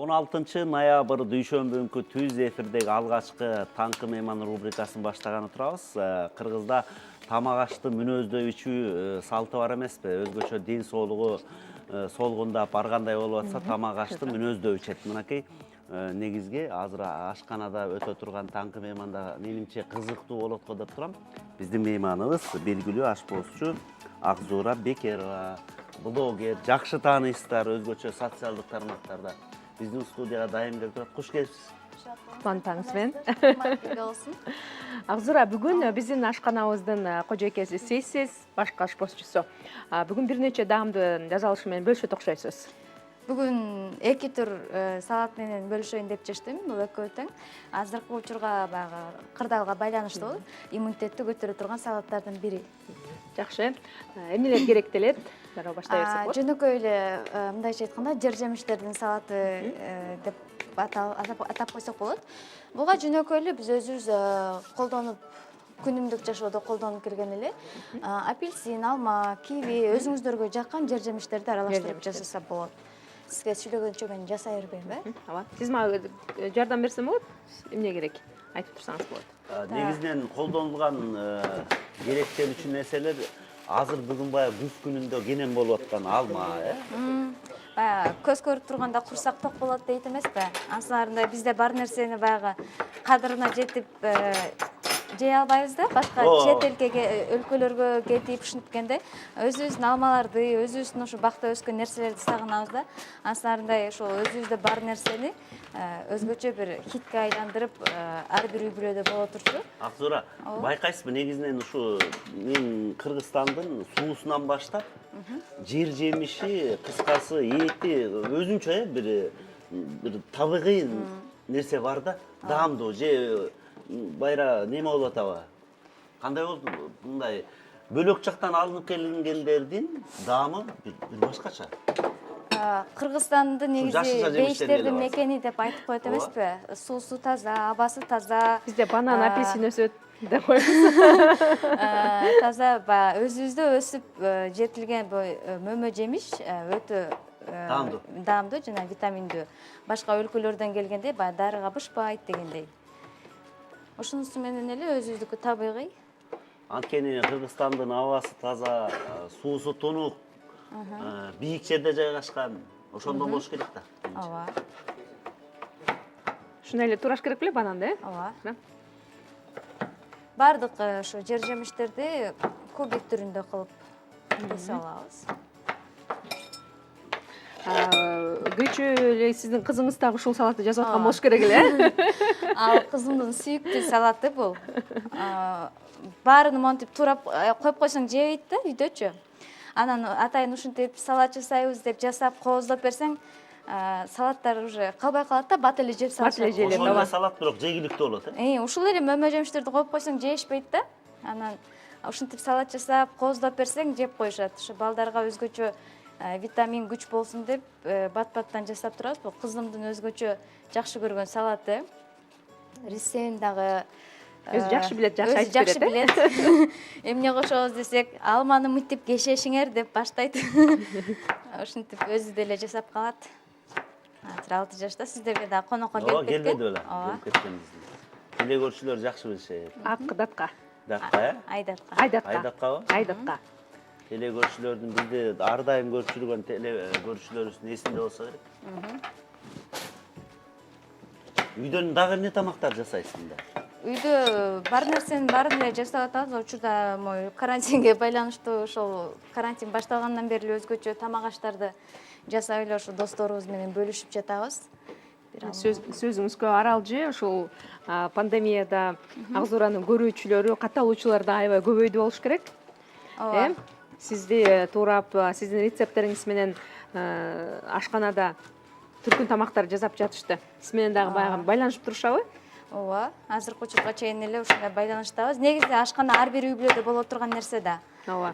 16 ноябрь дүйшөмбүнкү түз эфирдеги алгачкы таңкы мейман рубрикасын баштаганы турабыз. Кыргызда тамак ашты мүнөздөй ичүү салты бар эмеспи? Өзгөчө ден соолугу солгундап ар кандай болуп атса, тамак ашты мүнөздөй ичет. Мынакей негизги азыр ашканада өтө турган таңкы мейманда менимче кызыктуу болот го деп турам. Биздин мейманыбыз белгилүү ашпозчу Акзура Бекерова. Блогер, жакшы таанысыздар, өзгөчө социалдык тармактарда биздин студияга дайым келип турат. Куш келипсиз. Кубандыңызбен. Акзура, бүгүн биздин ашканабыздын кожойкеси сиз, башкы ашпозчусу. Бүгүн бир нече даамды жазалышы менен бөлүшөт окшойсуз. Бүгүн эки тур салат менен бөлүшөйүн деп чечтим. Бул экөө тең. Азыркы учурга баягы кырдаалга байланыштуу иммунитетти көтөрө турган салаттардын бири. Жакшы. Эмнелер керектелет? Дароо баштай берсек болот. Жөнөкөй эле мындайча айтканда жер жемиштердин салаты деп атап койсок болот. Буга жөнөкөй эле биз өзүбүз колдонуп күнүмдүк жашоодо колдонуп келген эле апельсин, алма, киви өзүңүздөргө жаккан жер жемиштерди аралаштырып жасаса болот. Сизге сүйлөгөнчө мен жасай бербейм, Ооба. Сиз мага жардам берсем болот? Эмне керек? Айтып турсаңыз болот. Негизинен колдонулган керектелүүчү нерселер азыр бүгүн баягы күз күнүндө кенен болуп аткан алма, Баягы көз көрүп турганда курсак ток болот дейт эмеспи? Анысында бизде бар нерсени баягы кадырына жетип жей албайбыз да, башка чет элге өлкөлөргө кетип ушинткенде өзүбүздүн алмаларды, өзүбүздүн ошо бакта өскөн нерселерди сагынабыз да. Анысындай ошол өзүбүздө бар нерсени өзгөчө бир хитке айландырып ар бир үй бүлөдө боло турчу. Акзура, байкайсызбы, негизинен ушу мен Кыргызстандын суусунан баштап жер жемиши, кыскасы эти өзүнчө бир табигый нерсе бар да, даамдуу же байра неме болуп атабы? Кандай болду? Мындай бөлөк жактан алынып келгендердин даамы бир башкача. Кыргызстанды негизи бейиштердин мекени деп айтып коет эмеспи? Суусу таза, абасы таза. Бизде банан, апельсин өсөт деп коебуз. Таза өзүбүздө өсүп жетилген мөмө жемиш өтө даамдуу жана витаминдүү. Башка өлкөлөрдөн келгенде баягы дарыга бышпайт дегендей. Ошонусу менен эле өзүбүздүкү табигый. Анткени Кыргызстандын абасы таза, суусу тунук, бийик жерде жайгашкан. Ошондон болуш керек да. Ооба. Ушундай эле тураш керек беле бананды, Ооба. Бардык ошо жер жемиштерди кубик түрүндө кылып кесе алабыз. Көчө эле сиздин кызыңыз дагы ушул салатты жасап аткан болуш керек эле. Ал кызымдын сүйүктүү салаты бул. Баарын монтип турап коюп койсоң жебейт да үйдөчү. Анан атайын ушинтип салат жасайбыз деп жасап кооздоп берсең, салаттар уже калбай калат да, бат эле жеп салат. Ошол эле салат бирок жегиликтүү болот, Ушул эле мөмө жемиштерди коюп койсоң жешпейт да. Анан ушинтип салат жасап кооздоп берсең жеп коюшат. Ошо балдарга өзгөчө витамин күч болсун деп бат-баттан жасап турабыз. Бул кызымдын өзгөчө жакшы көргөн салаты. Рецептин дагы өзү жакшы билет, жакшы айтып берет. Эмне кошобуз десек, алманы мынтип кешешиңер деп баштайт. Ушинтип өзү деле жасап калат. Азыр 6 жашта, сиздерге дагы конокко келип кеткен. Келбеди беле? Келип кеткен биздин. Теле көрчүлөр жакшы билишет. Датка. Датка, Айдаткабы? Айдатка. Теле көрчүлөрдүн бизде ар дайым көрчүлгөн теле көрчүлөрүбүздүн эсинде болсо керек. Үйдөн дагы эмне тамактар жасайсыңдар? Үйдө бар нерсенин баарын эле жасап атабыз. Учурда карантинге байланыштуу ошол карантин башталгандан бери эле өзгөчө тамак аштарды жасап эле ошо досторубуз менен бөлүшүп жатабыз. Сөзүңүзгө аралжы, ушул пандемияда Акзуранын көрүүчүлөрү, катталуучулар да аябай көбөйдү болуш керек. Сизди туурап, сиздин рецепттериңиз менен ашканада түркүн тамактар жасап жатышты. Сиз менен дагы баягы байланышып турушабы? Ооба, азыркы учурга чейин эле ушундай байланыштабыз. Негизи ашкана ар бир үй бүлөдө боло турган нерсе да. Ооба.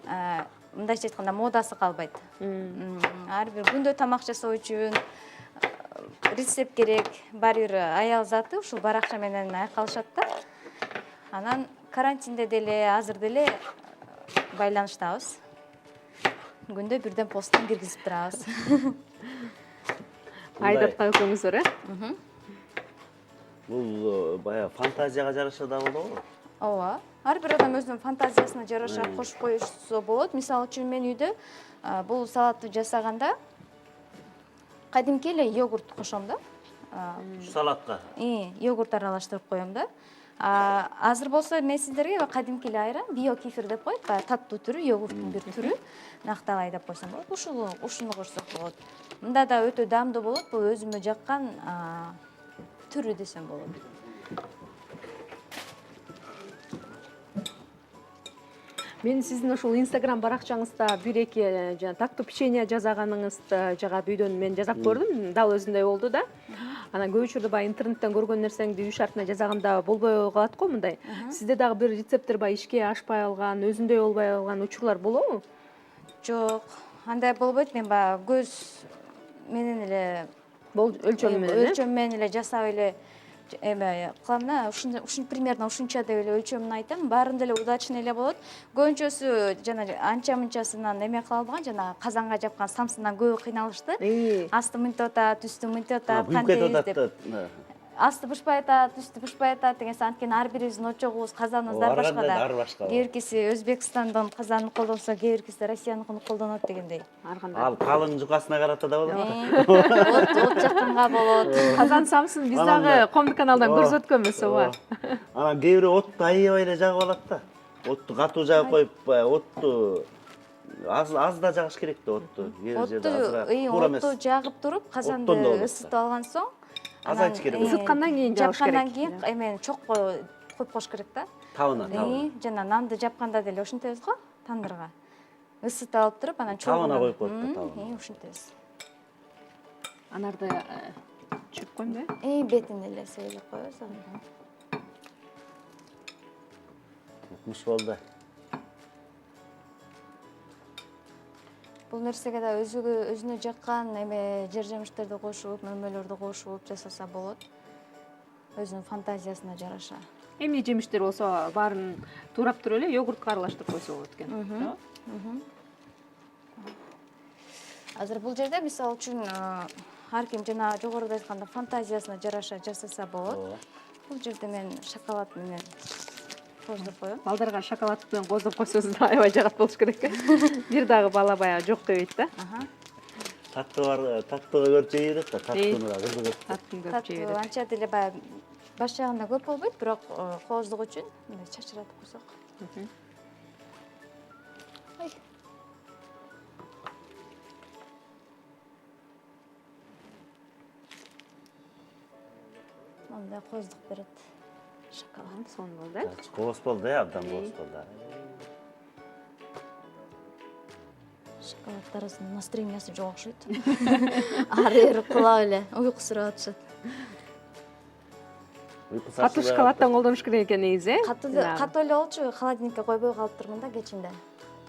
Мындайча айтканда модасы калбайт. Ар бир күндө тамак жасоо үчүн рецепт керек, бар бир аял заты ушул баракча менен айкалышат да. Анан карантинде деле, азыр деле байланыштабыз. Күндө бирден посттон киргизип турабыз. айдатка экөөңүз бар, Бул баягы фантазияга жараша да болобу? Ооба. Ар бир адам өзүнүн фантазиясына жараша кошуп коюшса болот. Мисалы үчүн мен үйдө бул салатты жасаганда кадимки эле йогурт кошом да. Салатка. Йогурт аралаштырып коем да. Азыр болсо мен сиздерге кадимки эле айран, биокефир деп коет, баягы таттуу түрү, йогурттун бир түрү. Накталай деп койсом болот. Ушуну кошсок болот. Мында да өтө даамдуу болот. Бул өзүмө жаккан түрү десем болот. Мен сиздин ошол Instagram баракчаңызда бир-эки жана таттуу печенье жасаганыңызды жага үйдөн мен жасап көрдүм, дал өзүндөй болду да. Анан көп учурда баягы интернеттен көргөн нерсеңди үй шартына жасаганда болбой калат го мындай. Сизде дагы бир рецепттер баягы ишке ашпай калган, өзүндөй болбой калган учурлар болобу? Жок, андай болбойт. Мен баягы көз менен эле Өлчөм менен. өлчөм менен эле жасап эле кылам да. Ушун примерно ушунча деп эле өлчөмүн айтам. Баарында эле удачный эле болот. Көбүнчөсү жана анча-мынчасынан эме кыла албаган, жана казанга жапкан самсынан көбү кыйналышты. Асты мынтип атат, үстү мынтип атат, кантип деп. Асты бышпай атат, үстү бышпай атат деген сияқты. Анткени ар бирибиздин очогубуз, казаныбыз ар башка да. Кээ биркиси Өзбекстандын казанын колдонсо, кээ биркиси Россияныкын колдонот дегендей. Ал калың жукасына карата да болот. От жакканга болот. Казан самсын биз дагы Коомдук каналдан көрсөткөнбүз, ооба. Анан кээ бирөө отту аябай эле жагып алат да. Отту катуу жагып коюп, отту аз да жагыш керек да отту. Отту жагып туруп, казанды ысытып алган соң, азайтыш керек. Isıткандан кийин жагыш керек. Жапкандан кийин эмени чокко коюп коюш керек да. Табына. Жана нанды жапканда деле ушинтебиз го, тандырга. Isытып алып туруп, анан табына коюп коет да, табына. Ушинтебиз. Анарды чөп коймой? Бетин эле сейлеп коебуз анан. Укмуш болду. Бул нерсеге да өзүнө жаккан эме жер-жемиштерди кошуп, мөмөлөрдү кошуп жасаса болот. Өзүнүн фантазиясына жараша. Эмне жемиштер болсо баарын туурап туруп эле йогуртка аралаштырып койсо болот экен. Азыр бул жерде мисалы үчүн ар ким жана жогоруда айтканда фантазиясына жараша жасаса болот. Бул жерде мен шоколад менен коздоп коем. Балдарга шоколад менен коздоп койсоңуз да аябай жагат болуш керек. Бир дагы бала баягы жок дебейт да. Таттууга көрүп жей берет да, таттууну да кызыгып. Таттууну көрүп жей берет. Анча деле баягы баш жагында көп болбойт, бирок кооздук үчүн мындай чачыратып койсок. Мындай кооздук берет. Шоколад сон болду. Кооз болду, абдан кооз болду. Шоколаддарыбыздын настроениясы жок окшойт. Ары-бери кулап эле уйкусурап атышат. Катуу шоколаддан колдонуш керек экен негизи, Катуу эле болчу, холодильникке койбой калыптырмын да кечинде.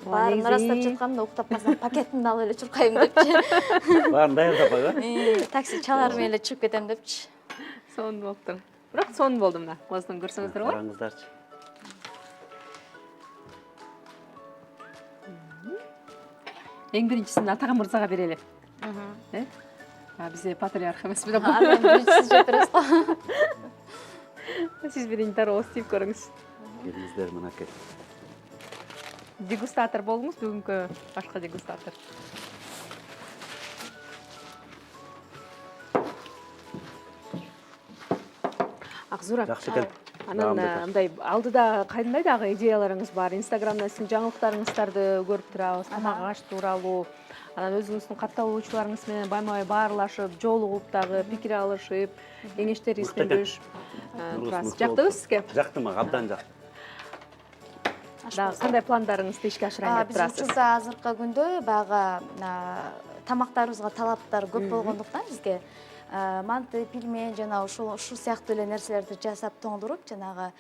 Баарын ырастап жатканда уктап калсам, пакетимди алып эле чуркайм депчи. Баарын даярдап койгон. Такси чалар менен эле чыгып кетем депчи. Сон болуптур. Бирок сон болду мына. Кооздон көрсөңүздөр го. Караңыздарчы. Эң биринчисин Атаган мырзага берели. Бизде патриарх эмеспи деп. Сиз жеп бересиз го. Сиз биринчи дароо стип көрүңүз. Келиңиздер мынакей. Дегустатор болуңуз, бүгүнкү башка дегустатор. Акзура. Жакшы экен. Анан мындай алдыда кайдандай дагы идеяларыңыз бар? Инстаграмда сиздин жаңылыктарыңыздарды көрүп турабыз, тамак аш тууралуу. Анан өзүңүздүн катталуучуларыңыз менен байма-бай баарлашып, жолугуп дагы пикир алышып, кеңештериңизди бөлүшүп турасыз. Жактыбы сизге? Жакты мага, абдан жакты. Дагы кандай пландарыңызды ишке ашырайын деп турасыз? Биз учурда азыркы күндө баягы тамактарыбызга талаптар көп болгондуктан бизге манты, пельмень жана ушул сыяктуу эле нерселерди жасап тоңдуруп, жанагы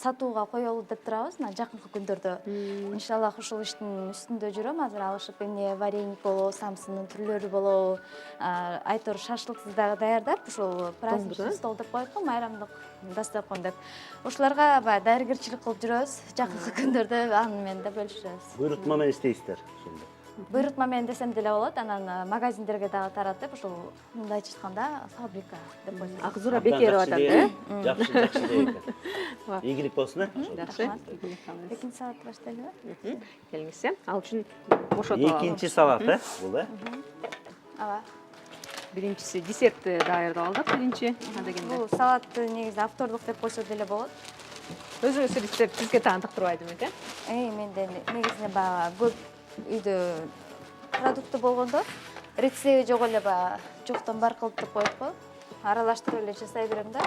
сатууга коелу деп турабыз. Мына жакынкы күндөрдө иншаллах ушул иштин үстүндө жүрөм. Азыр алышып эмне вареник болобу, самсынын түрлөрү болобу, айтор шашлыксыз дагы даярдап, ушул праздничный стол деп коет го, майрамдык дастаркан деп. Ушуларга баягы даяргерчилик кылып жүрөбүз. Жакынкы күндөрдө аны менен да бөлүшөбүз. Буйрутма менен иштейсиздер ошондо. буйрутма менен десем деле болот. Анан магазиндерге дагы таратып, ушул мындайча айтканда фабрика деп койсок. Акзура Бекерова атат, э? Жакшы, жакшы дейт. Ийгилик болсун, э? Жакшы. Экинчи саат баштайлыбы? Келиңиз, ал үчүн бошотуп алалы. Экинчи салат, э? Бул, э? Ооба. Биринчиси десертти даярдап алдык, биринчи. Дегенде. Бул салатты негизи автордук деп койсо деле болот. Өзүңүз рецепт сизге таандыктырбайт эмес, э? Менде негизинен баягы көп үйдө продукты болгондо рецепти жок эле баягы жоктон бар кылып деп коет го. Аралаштырып эле жасай берем да.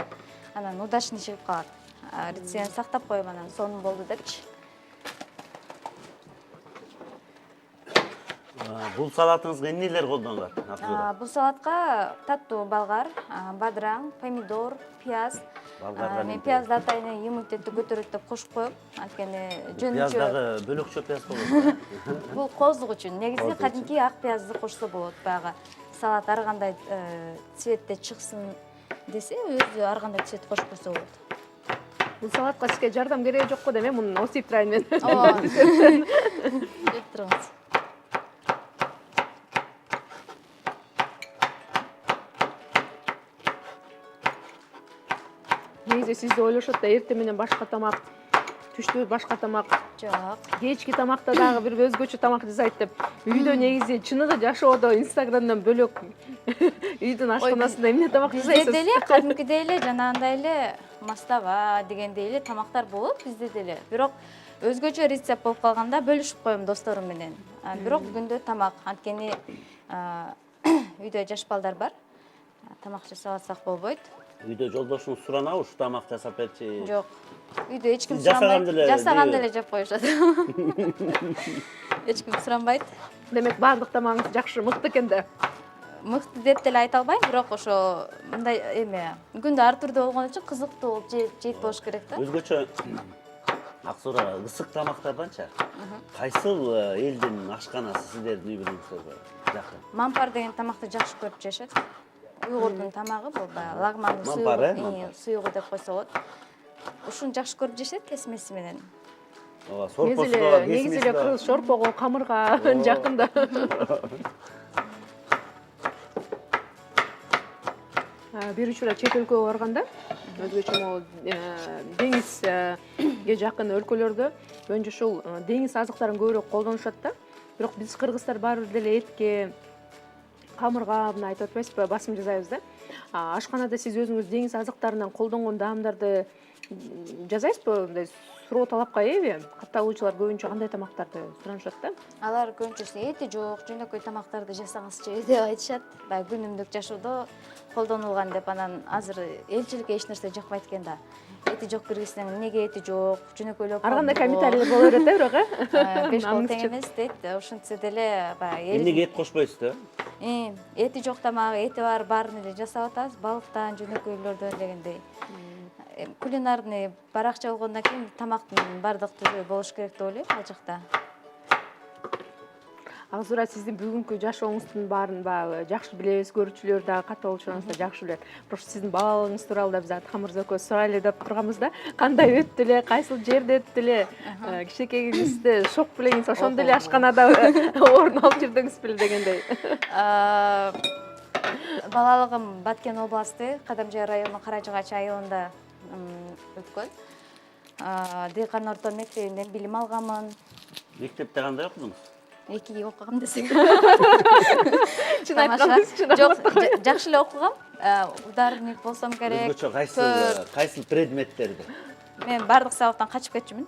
Анан удачный чыгып калат. Рецептин сактап коем, анан сонун болду депчи. Бул салатыңызга эмнелер колдонгон? Бул салатка таттуу болгар, бадыраң, помидор, пияз. Мен пиязды атайын иммунитетти көтөрөт деп кошуп коем. Анткени жөнүнчө Пияздагы бөлөкчө пияз болот. бул кооздук үчүн. Негизи кадимки ак пиязды кошсо болот. Баягы салат ар кандай цветте чыксын десе, өзү ар кандай цвет кошуп койсо болот. Бул салатка сизге жардам кереги жок го деме, муну осип турайын мен. Ооба. Жеп турыңыз. Негизи сизди ойлошот да эртең менен башка тамак, түштө башка тамак, Жок. кечки тамакта дагы бир өзгөчө тамак жасайт деп. Үйдө негизи чыныгы жашоодо Инстаграмдан бөлөк үйдүн ашканасында эмне тамак Бизде жасайсыз? деле кадимкидей эле жанагындай эле мастава дегендей эле тамактар болот бизде деле. Бирок өзгөчө рецепт болуп калганда бөлүшүп коем досторум менен. Бирок күндө тамак, анткени үйдө жаш балдар бар. Тамак жасап атсак болбойт. Үйдө жолдошуңуз суранабы, ушу тамак жасап берчи? Жок. Үйдө эч ким Жасаган суранбайт. деле, Жасаганда дейби? эле жеп коюшат. Эч ким суранбайт. Демек баардык тамагыңыз жакшы, мыкты экен да. Мыкты деп деле айта албайм, бирок ошо мындай эме күндө ар түрдүү болгон үчүн кызыктуу болуп жейт болуш керек да. Өзгөчө Аксура ысык тамактарданчы кайсыл элдин ашканасы сиздердин үй бүлөңүзгө жакын? Мампар деген тамакты жакшы көрүп жешет. Уйгурдун тамагы бул баягы лагмандын Мампар, суюгу, суюгу деп койсо болот. Ушуну жакшы көрүп жешет кесмеси менен. Ооба, сорпосу да бар, Негизи кесмеси эле да бар. кыргыз шорпого, камырга жакын да. Бир учура чет өлкөгө барганда, өзгөчө могу деңизге жакын өлкөлөрдө өнчө ушул деңиз азыктарын көбүрөөк колдонушат да. Бирок биз кыргыздар баары бир деле этке, камырга мына айтып атпайсызбы, басым жасайбыз да. Ашканада сиз өзүңүз деңиз азыктарынан колдонгон даамдарды жасайсызбы? Мындай суроо талапка ээби? Катталуучулар көбүнчө кандай тамактарды суранышат да? Алар көбүнчөсү эти жок, жөнөкөй тамактарды жасаңызчы деп айтышат. Баягы күнүмдүк жашоодо колдонулган деп, анан азыр элчиликке эч нерсе жакпайт экен да. Эти жок киргизсең, эмнеге эти жок, жөнөкөйлөп Ар кандай комментарийлер боло берет да, бирок 5 кол тең эмес дейт. Ошентсе деле баягы Эмнеге эт кошпойсуздар? эти жок тамак, эти бар, баарын эле жасап атабыз, балыктан, жөнөкөйлөрдөн дегендей. Кулинарный баракча болгондон кийин тамактын баардык түрү болуш керек деп ойлойм ал жакта. Акзура, сиздин бүгүнкү жашооңуздун баарын баягы жакшы билебиз, көрүүчүлөр дагы катталуучуларыңыз да жакшы билет. Бирок сиздин балалыгыңыз тууралуу да биз Атка мырза экөөбүз сурайлы деп турганбыз да. Кандай өттү эле, кайсыл жерде өттү эле? Кичинекейиңизде шок белеңиз ошондо эле ашканада орун алып жүрдүңүз беле дегендей. Балалыгым Баткен областы, Кадамжай районунун Каражыгач айылында өткөн. Дыйкан орто мектебинен билим алганмын. Мектепте кандай окудуңуз? 2 окугам десең. Чын айтканыңыз үчүн Жок, жакшы эле окугам. Ударник болсом керек. Өзгөчө кайсыл предметтерди? Мен баардык сабактан качып кетчүмүн.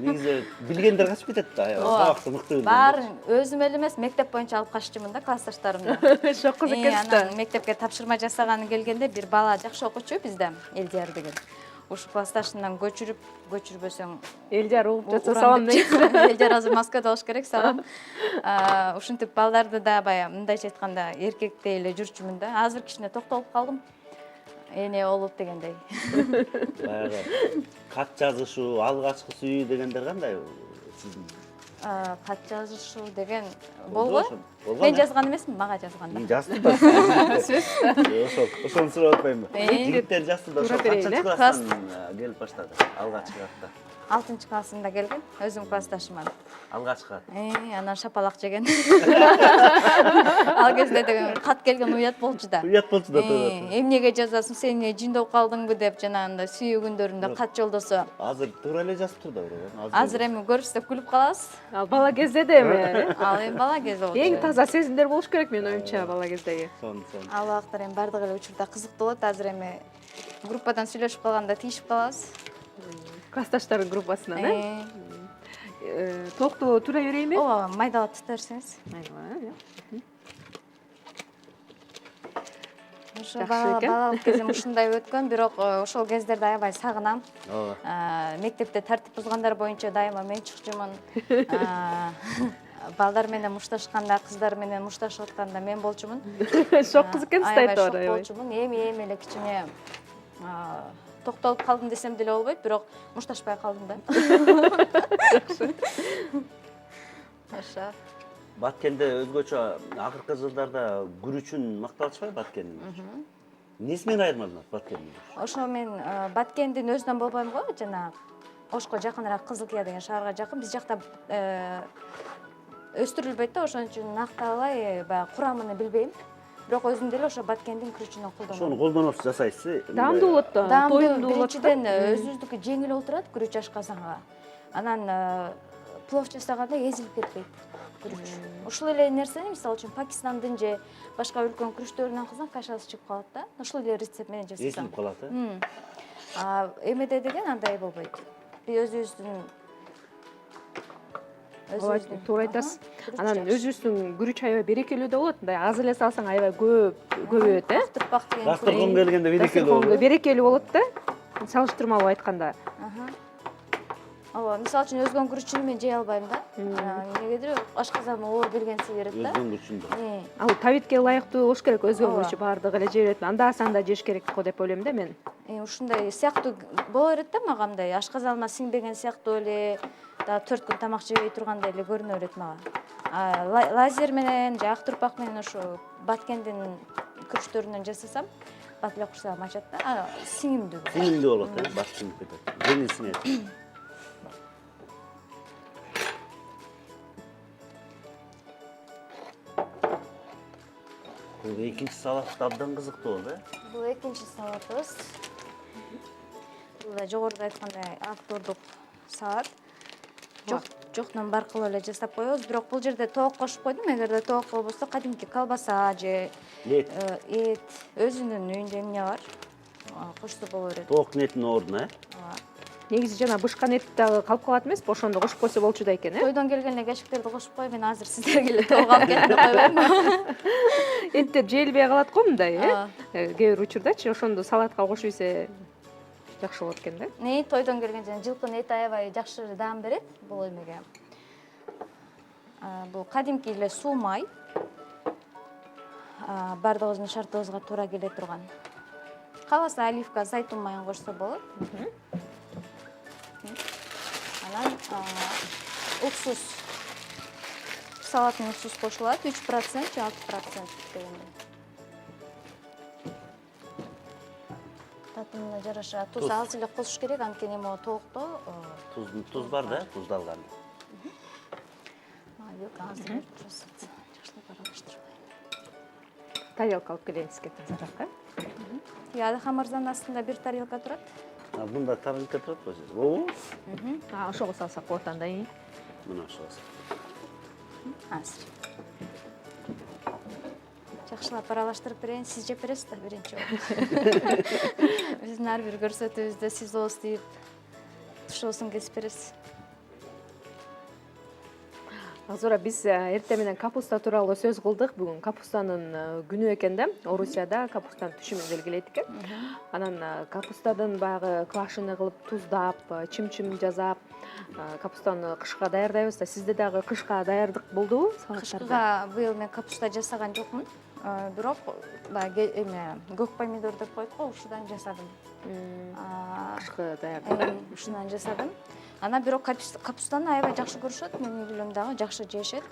Негизи билгендер качып кетет да, сабакты мыкты билген. Баарын өзүм эле эмес, мектеп боюнча алып каччумун да, классташтарымды. Шок экенсиз да. Анан мектепке тапшырма жасаганы келгенде бир бала жакшы окучу бизде, Элдияр деген. Ушу классташымдан көчүрбөсөң Элдияр угуп жатса салам дейсиз. Элдияр азыр Москвада болуш керек, салам. Ушинтип балдарды да баягы мындайча айтканда эркектей эле жүрчүмүн да. Азыр кичине токтолуп калдым. Эне болуп дегендей. Баягы кат жазышуу, алгачкы сүйүү дегендер кандай сиздин? Кат жазышуу деген болгон. Болгон. Мен жазган эмесмин, мага жазган да. Жазды да. Ошону сурап атпаймынбы? Жигиттер жазды да, ошо качанчы класстан келип баштады алгачкы катта? 6-классында келген, өзүм классташыман. Алгачкы. Анан шапалак жеген. Ал кезде деген кат келген уят болчу да. Уят болчу да туура. Эмнеге жазасың, сен эмне жиндоп калдыңбы деп жанагындай сүйүү күндөрүндө кат жолдосо. Азыр туура эле жазыптыр да бирок. Азыр эми көрсөтүп күлүп калабыз. Ал бала кезде да эми Ал эми бала кезде болчу. эң таза сезимдер болуш керек менин оюмча бала кездеги. Сон. Ал убактар эми бардык эле учурда кызыктуу болот. Азыр эми группадан сүйлөшүп калганда тийишип калабыз. Классташтардын группасынан, токтоо тура берейинби? Ооба, майдалап тута берсеңиз. Ошо Жакшы экен. балалык кезим ушундай өткөн, бирок ошол кездерди аябай сагынам. Ооба. Мектепте тартип бузгандар боюнча дайыма мен чукчумун. Балдар менен мушташканда, кыздар менен мушташып атканда мен болчумун. Шок кыз экен Аябай стайт шок бар. болчумун. Эми эле кичине токтолуп калдым десем деле болбойт, бирок мушташпай калдым да. Ошо. Баткенде өзгөчө акыркы жылдарда күрүчүн макталышпайбы Баткендин? Эмнеси менен айырмаланат Баткендин? Ошо мен Баткендин өзүнөн болбойм го, жана Ошко жакыныраак Кызылкия деген шаарга жакын. Биз жакта өстүрүлбөйт да, ошон үчүн накталай баягы курамын билбейм. Бирок өзүм деле ошо Баткендин күрүчүнөн колдоном. Ошону колдонуп жасайсыз. Даамдуу болот да, тоюмдуу болот. Биринчиден өзүбүздүкү жеңил отурат күрүч ашказанга. Анан плов жасаганда эзилип кетпейт күрүч. Ушул эле нерсени мисалы үчүн Пакистандын же башка өлкөнүн күрүчтөрүнөн кылсаң кашасы чыгып калат да. Ушул эле рецепт менен жасасаң. Эзилип калат, Эмеде деген андай болбойт. Биз өзүбүздүн Туура айтасыз. Анан өзүбүздүн күрүч аябай берекелүү да болот. Мындай аз эле салсаң аябай көбөйөт, Турпак деген Дастаркон келгенде берекелүү Дастарконго болот. берекелүү болот да. Салыштырмалуу айтканда. Ооба, мисалы үчүн өзгөнүн күрүчүн мен жей албайм да. Эмнегедир ашказаныма оор келгенси берет да. Өзүнүн күрүчүндө. Ал табитке ылайыктуу болуш керек. Өзгөнүн күрүчү бардыгы эле жей берет. Анда-санда жеш керек го деп ойлойм да мен. Ушундай сыяктуу боло берет да мага, мындай ашказаныма сиңбеген сыяктуу эле, да 4 күн тамак жебей тургандай эле көрүнө берет мага. Лазер менен же ак турпак менен ошо Баткендин күрүчтөрүнөн жасасам, бат эле курсагым ачат да. Сиңимдүү. Сиңимдүү болот, бат сиңип кетет. Жеңил сиңет. Бул экинчи салат абдан кызыктуу болду, Бул экинчи салатыбыз. Бул да жогоруда айткандай автордук салат. Жоктон бар кылып эле жасап коебуз, бирок бул жерде тоок кошуп койдум. Эгерде тоок болбосо кадимки колбаса же эт өзүнүн үйүндө эмне бар? Кошсо боло берет. Тооктун этинин ордуна, Негизи жана бышкан эт дагы калып калат эмеспи? Ошондо кошуп койсо болчу да экен, Тойдон келген эле кешиктерди кошуп коюп, мен азыр сиздерге эле тоок алып кетип койбойм. Эттер жейилбей калат го мындай, Кээ бир учурдачы ошондо салатка кошуп ийсе жакшы болот экен да. Тойдон келген жана жылкынын эти аябай жакшы даам берет бул эмеге. Бул кадимки эле суу май. Бардыгыбыздын шартыбызга туура келе турган. Кааласа оливка, зайтун майын кошсо болот. Анан уксус. Салаттын уксус кошулат, 3% же 6% дегенде. Татымына жараша туз аз эле косуш керек, анткени могу тоокто туз бар да, туздалган. Жакшылап аралаштырбайм. Тарелка алып келейин сизге тазараак, Адыхан мырзанын астында бир тарелка турат. Бунда тарелка турат го. Ошого салсак болот анда. Мына ошого. Азыр. Жакшылап аралаштырып берейин, сиз жеп бересиз да биринчи болуп. Биздин ар бир көрсөтүүбүздө сиз оос тийип, тушоосун кесип бересиз. Азура биз эртең менен капуста тууралуу сөз кылдык. Бүгүн капустанын күнү экен да. Орусияда капустанын түшүмү белгилейт экен. Анан капустадын баягы квашеный кылып, туздап, чим-чим жасап, капустаны кышка даярдайбыз да. Сизде дагы кышка даярдык болдубу салаттарда? Кышка быйыл мен капуста жасаган жокмун. Бирок баягы көк помидор деп коет го, ушудан жасадым. Кышкы даярдык. Ушундан жасадым. Анан бирок капустаны аябай жакшы көрүшөт, менин билим дагы жакшы жешет.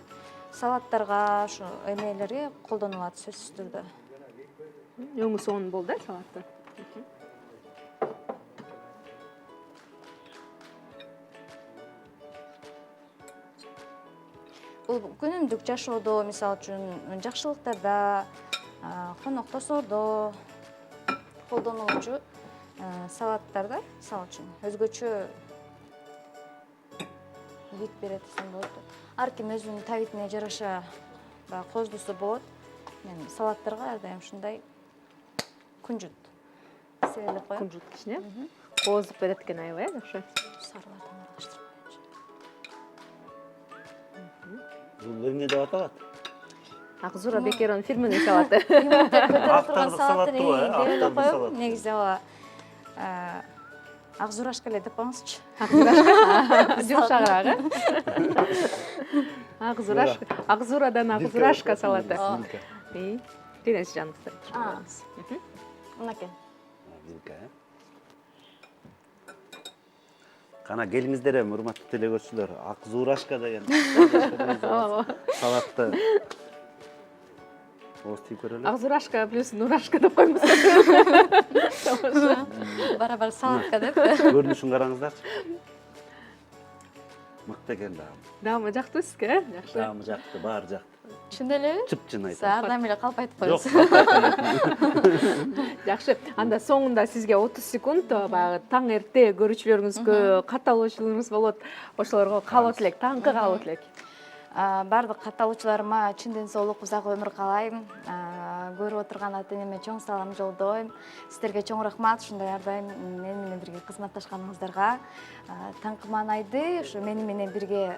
Салаттарга, ошо эмелерге колдонулат сөзсүз түрдө. Өңү сонун болду салаттын. бул күнүмдүк жашоодо, мисалы үчүн жакшылыктарда, коноктосоодо колдонулчу салаттарда, мисалы үчүн өзгөчө вид берет десем болот. Ар ким өзүнүн табитине жараша коздусу болот. Мен салаттарга ар дайым ушундай кунжут себелеп коем. Кунжут кичине коозуп берет экен аябай, жакшы. Сарылардан аралаштырып коюнчу. Бул эмне деп аталат? Акзура Бекеровдун фирменный салаты. Актардык салат деп тур, эле актардык коем. салат. Негизи ала акзурашка эле деп коюңузчу. Жумшагыраак, Акзурашка. Акзурадан акзурашка салаты. Денис жаныңыздар. Мынакей. Вилка, Кана келиңиздер эми, урматтуу телекөрүүчүлөр, Акзурашка деген салатты ооз тийип көрөлү. Акзурашка плюс Нурашка деп коймусуз. Барабар салатка деп. Көрүнүшүн караңыздарчы. Мыкты экен дагы. Даамы жакты сизге, жакшы. Даамы жакты, баары жакты. Чын элеби? Чып-чын Сиз айтам. ар дайым эле калп айтып Жок, коесуз. Жакшы. Анда соңунда сизге 30 секунд баягы таң эрте көрүүчүлөрүңүзгө катталуучуларыңыз болот. Ошолорго каалоо тилек, таңкы каалоо тилек. Бардык катталуучуларыма чын ден соолук, узак өмүр каалайм. Көрүп отурган ата энеме чоң салам жолдойм. Сиздерге чоң рахмат, ушундай ар дайым мени менен бирге кызматташканыңыздарга. Таңкы маанайды ушу мени менен бирге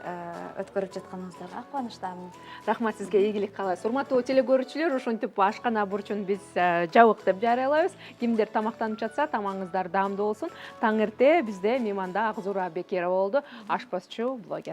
өткөрүп жатканыңыздарга кубанычтамын. Рахмат сизге, ийгилик каалайбыз. Урматтуу телекөрүүчүлөр, ошентип ашкана бурчун биз жабык деп жарыялайбыз. Кимдер тамактанып жатса, тамагыңыздар даамдуу болсун. Таң эрте бизде мейманда Акзура Бекерова болду, ашпазчу, блогер.